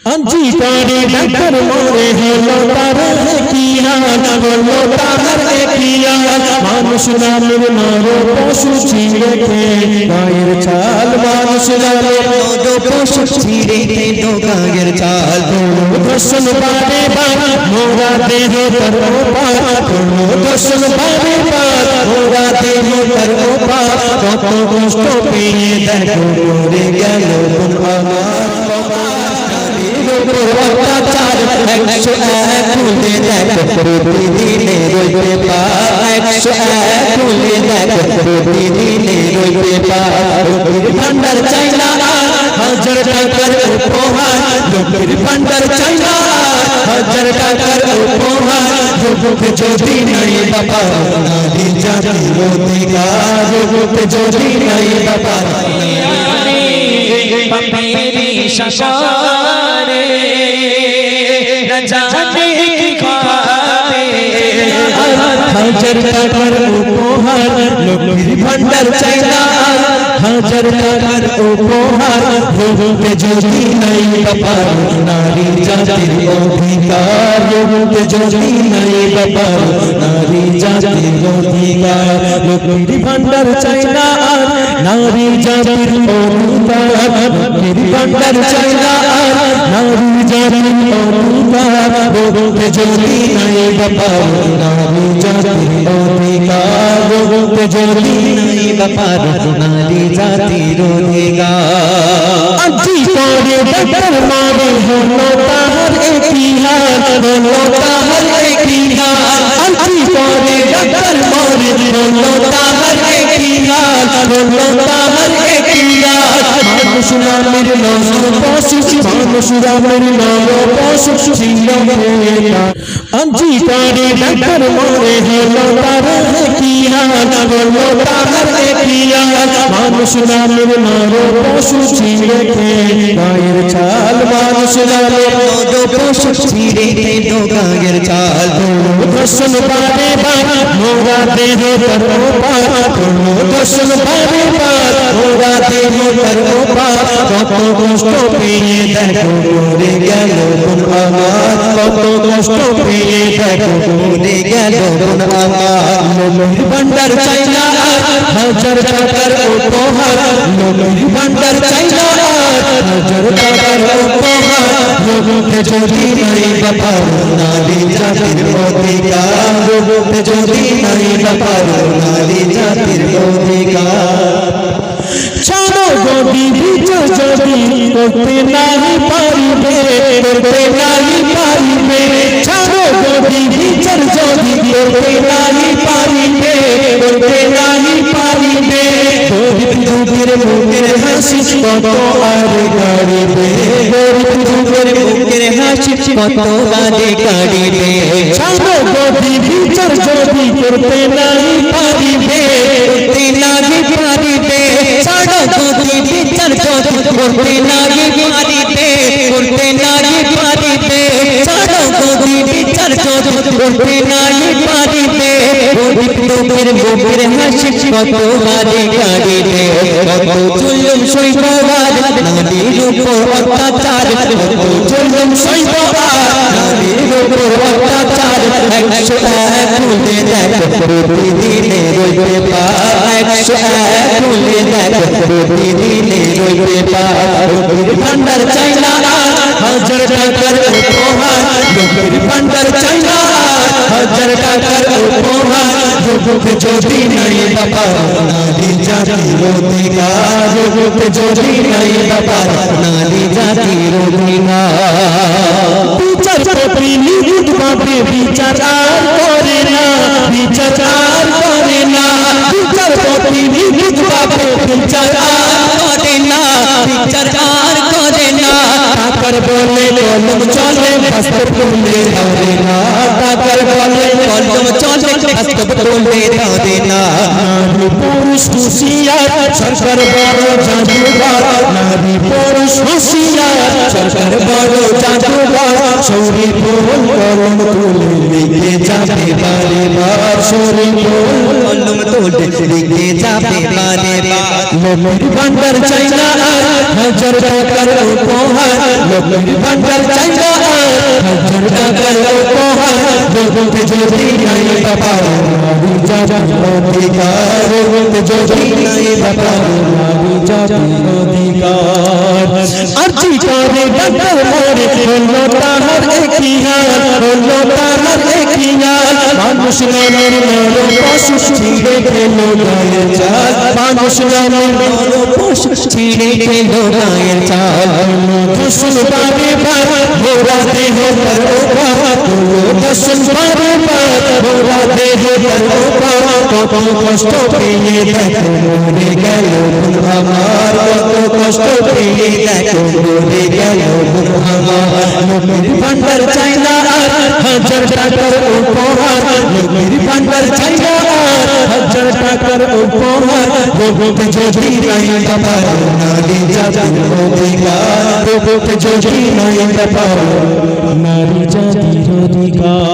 अंजी करे डकर मोरे हलो तारे किया हलो तारे किया मानुष नामेर नर पशु छिड़े गायेर छाल मानुष नामेर नर पशु छिड़े गायेर छाल दर्शन बारे बार मोरा देह करो पार दर्शन बारे बार मोरा देह करो पार कत कष्ट पेये देखो मोरे गेल আমার অত্যাচার 101 ভুলে দেখো প্রতিদিনে রইতে পার 101 ভুলে দেখো প্রতিদিনে রইতে পার লক্ষ্মীর ভান্ডার চাই না হাজার টাকার উপহার লক্ষ্মীর ভান্ডার চাই না হাজার টাকার উপহার যুবকে যদি নাই বাবা নারী জাতির অধিকার যুবকে যদি নাই বাবা मेरी शशारे न जाने की ख्वाबे হাজার টাকার উপহার লক্ষ্মীর ভান্ডার চাই না হাজার টাকার উপহার যুবকে যদি নাই বাবা নারী জাতির অধিকার যুবকে যদি নাই বাবা নারী জাতির অধিকার লক্ষ্মীর ভান্ডার চাই না নারী জাতির অধিকার লক্ষ্মীর ভান্ডার চাই না নারী জাতির অধিকার যুবকে যদি নাই বাবা নারী জাতির অধিকার যুবকে যদি নাই বাবা নারী জাতির অধিকার আজি করে ডর মারে হলো তাহার একই হাল হলো তাহার একই হাল আজি করে ডর মারে হলো তাহার একই হাল হলো তাহার একই হাল মানুষ নামের নর পশু মানুষ নামের নর পশু ছিল আজি করে ডর মারে হলো তাহার একই হাল হলো তাহার একই হাল মানুষ নামের নর পশু ছিল গায়ের ছাল মানুষ নামের নর পশু ছিল গায়ের ছাল দর্শন পারে বার মোরা দেহ করো পার দর্শন পারে বার মোরা দেহ করো পার কত কষ্ট পেয়ে দেখো মরে গেল আমার কত কষ্ট পেয়ে দেখো মরে গেল আমার লক্ষ্মীর ভান্ডার চাই না হাজার টাকার উপহার লক্ষ্মীর ভান্ডার চাই না হাজার টাকার উপহার যুবকে যদি নাই বাবা নারী জাতির অধিকার যুবকে যদি নাই বাবা নারী জাতির অধিকার ছাড়ো যদি বিচার যদি করতে নাই পারিবে করতে নাই পারিবে ছাড়ো যদি বিচার যদি করতে নাই পারিবে করতে নাই পারিবে গরিব দুঃখের মুখের হাসি কত আর গাড়িবে গরিব দুঃখের মুখের হাসি কত আর গাড়িবে ছাড়ো যদি বিচার যদি করতে নাই পারিবে করতে নাই পারিবে ছাড়ো যদি বিচার যদি করতে নাই পারিবে করতে নাই পারিবে ছাড়ো যদি বিচার যদি করতে নাই পারিবে গরিব দুঃখের মুখের হাসি কত আর গাড়িবে কত জুলুম সইব আর নারীর উপর অত্যাচার কত জুলুম সইব আর নারীর উপর অত্যাচার 101 ভুলে দেখো প্রতিদিনে রইতে পার 101 ভুলে দেখো প্রতিদিনে রইতে পার লক্ষ্মীর ভান্ডার চাই না হাজার টাকার উপহার লক্ষ্মীর ভান্ডার চাই না হাজার টাকার উপহার যুবকে যদি নাই বাবা নারী জাতির অধিকার যুবকে যদি নাই বাবা নারী জাতির অধিকার বিচারপতি নিযুক্ত ভাবে বিচার আর করে না বিচার আর করে না বিচারপতি নিযুক্ত ভাবে বিচার আর করে না বিচার আর করে না টাকার বলে কলম চলে বাস্তব তুলে ধরে না টাকার বলে কলম চলে বাস্তব তুলে ধরে না নারী পুরুষ হুঁশিয়ার সরকার বড় জাদুঘর নারী পুরুষ হুঁশিয়ার সরকার বড় জাদুঘর শরীর বল কলম তুলে লিখে যাবে বারে বার শরীর বল কলম তুলে লিখে যাবে বারে বার লক্ষ্মীর ভান্ডার চাই না আর হাজার টাকার উপহার লক্ষ্মীর ভান্ডার চাই না আর হাজার টাকার উপহার বলতে যদি নাই বাবা নারী জাতির অধিকার বলতে যদি নাই বাবা নারী জাতির অধিকার আরজি করে ডাক্তার মোরে হলো তাহার এখিয়ার হলো তাহার এখিয়ার মানুষ নামের মরো পশু ছিঁড়ে খেল গায়ের চাল মানুষ নামের মরো পশু ছিঁড়ে খেল গায়ের চাল দর্শন পারে পার ভোরা দেহ পর দর্শন পারে পার ভোরা দেহ পর কত কষ্ট পেয়ে দেখো মরে গেল আমার কত কষ্ট পেয়ে দেখো মরে গেল আমার লক্ষ্মীর ভান্ডার চাই না আর হাজার টাকার উপহার লক্ষ্মীর ভান্ডার চাই না আর হাজার টাকার উপহার বলতে যদি নাই বাবা নারী জাতির অধিকার বলতে যদি নাই বাবা নারী জাতির অধিকার